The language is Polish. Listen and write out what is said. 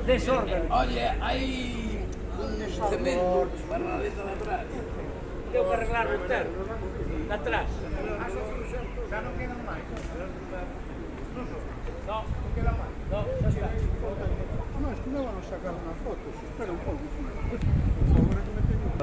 Desorden. Oye, hay un cemento para la letra de atrás. Tengo que arreglarlo entero. De atrás. Já não queda mais. No, no, ya está. Mas que não vão sacar nas fotos, espera um pouco.